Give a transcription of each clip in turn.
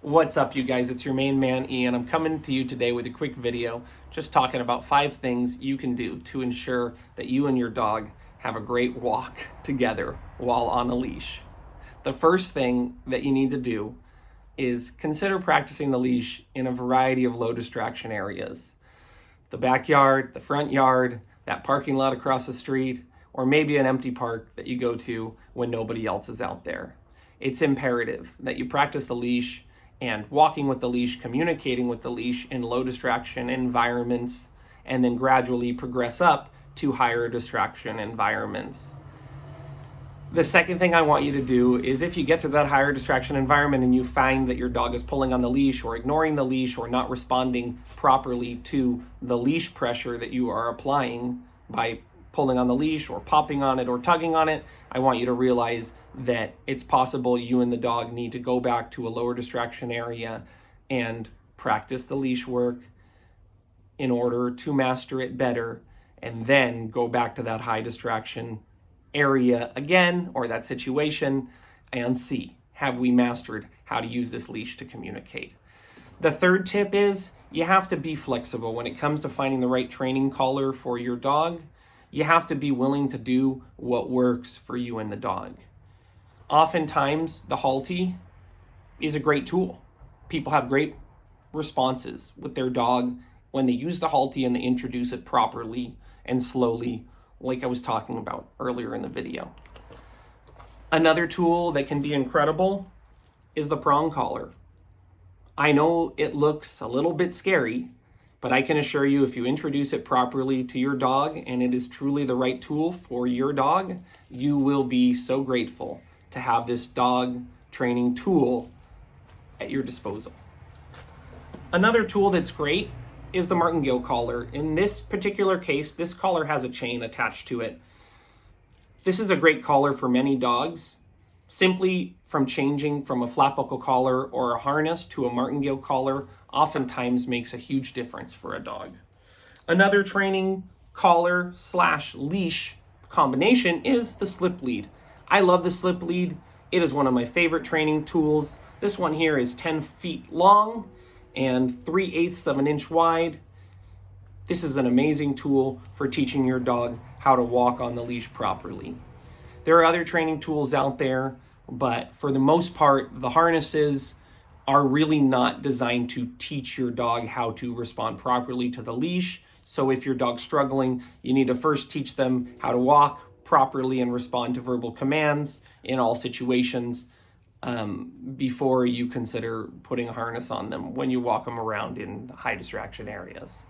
What's up, you guys? It's your main man, Ian. I'm coming to you today with a quick video just talking about 5 things you can do to ensure that you and your dog have a great walk together while on a leash. The first thing that you need to do is consider practicing the leash in a variety of low distraction areas. The backyard, the front yard, that parking lot across the street, or maybe an empty park that you go to when nobody else is out there. It's imperative that you practice the leash and walking with the leash, communicating with the leash in low distraction environments, and then gradually progress up to higher distraction environments. The second thing I want you to do is, if you get to that higher distraction environment and you find that your dog is pulling on the leash or ignoring the leash or not responding properly to the leash pressure that you are applying by pulling on the leash or popping on it or tugging on it, I want you to realize that it's possible you and the dog need to go back to a lower distraction area and practice the leash work in order to master it better, and then go back to that high distraction area again, or that situation, and see, have we mastered how to use this leash to communicate? The third tip is you have to be flexible when it comes to finding the right training collar for your dog. You have to be willing to do what works for you and the dog. Oftentimes, the Halti is a great tool. People have great responses with their dog when they use the Halti and they introduce it properly and slowly, like I was talking about earlier in the video. Another tool that can be incredible is the prong collar. I know it looks a little bit scary, but I can assure you, if you introduce it properly to your dog and it is truly the right tool for your dog, you will be so grateful to have this dog training tool at your disposal. Another tool that's great is the martingale collar. In this particular case, this collar has a chain attached to it. This is a great collar for many dogs. Simply from changing from a flat buckle collar or a harness to a martingale collar oftentimes makes a huge difference for a dog. Another training collar / leash combination is the slip lead. I love the slip lead. It is one of my favorite training tools. This one here is 10 feet long and 3/8 of an inch wide. This is an amazing tool for teaching your dog how to walk on the leash properly. There are other training tools out there, but for the most part, the harnesses are really not designed to teach your dog how to respond properly to the leash. So if your dog's struggling, you need to first teach them how to walk properly and respond to verbal commands in all situations before you consider putting a harness on them when you walk them around in high distraction areas.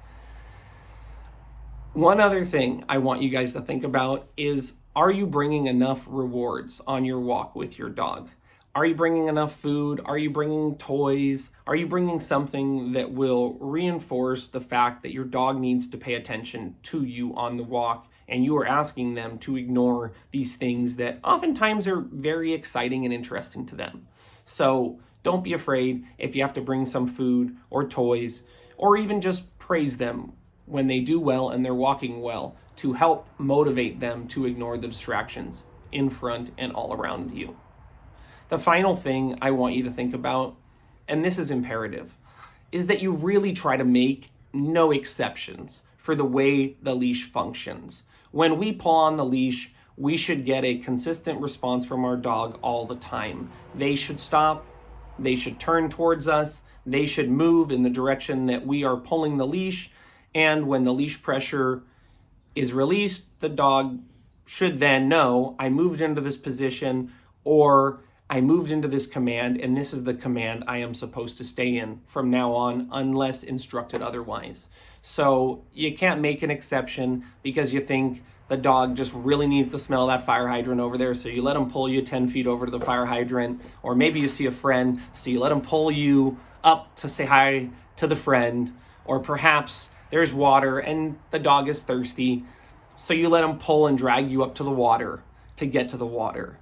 One other thing I want you guys to think about is, are you bringing enough rewards on your walk with your dog? Are you bringing enough food? Are you bringing toys? Are you bringing something that will reinforce the fact that your dog needs to pay attention to you on the walk, and you are asking them to ignore these things that oftentimes are very exciting and interesting to them? So don't be afraid if you have to bring some food or toys, or even just praise them when they do well and they're walking well, to help motivate them to ignore the distractions in front and all around you. The final thing I want you to think about, and this is imperative, is that you really try to make no exceptions for the way the leash functions. When we pull on the leash, we should get a consistent response from our dog all the time. They should stop, they should turn towards us, they should move in the direction that we are pulling the leash, and when the leash pressure is released, the dog should then know, I moved into this position, or I moved into this command, and this is the command I am supposed to stay in from now on, unless instructed otherwise. So you can't make an exception because you think the dog just really needs to smell that fire hydrant over there, so you let him pull you 10 feet over to the fire hydrant. Or maybe you see a friend, so you let him pull you up to say hi to the friend. Or perhaps there's water and the dog is thirsty, so you let him pull and drag you up to the water to get to the water.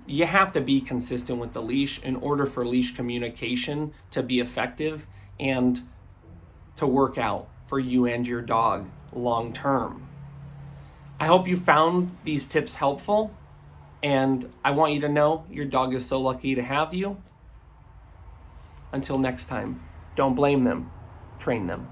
You have to be consistent with the leash in order for leash communication to be effective and to work out for you and your dog long term. I hope you found these tips helpful, and I want you to know your dog is so lucky to have you. Until next time, don't blame them, train them.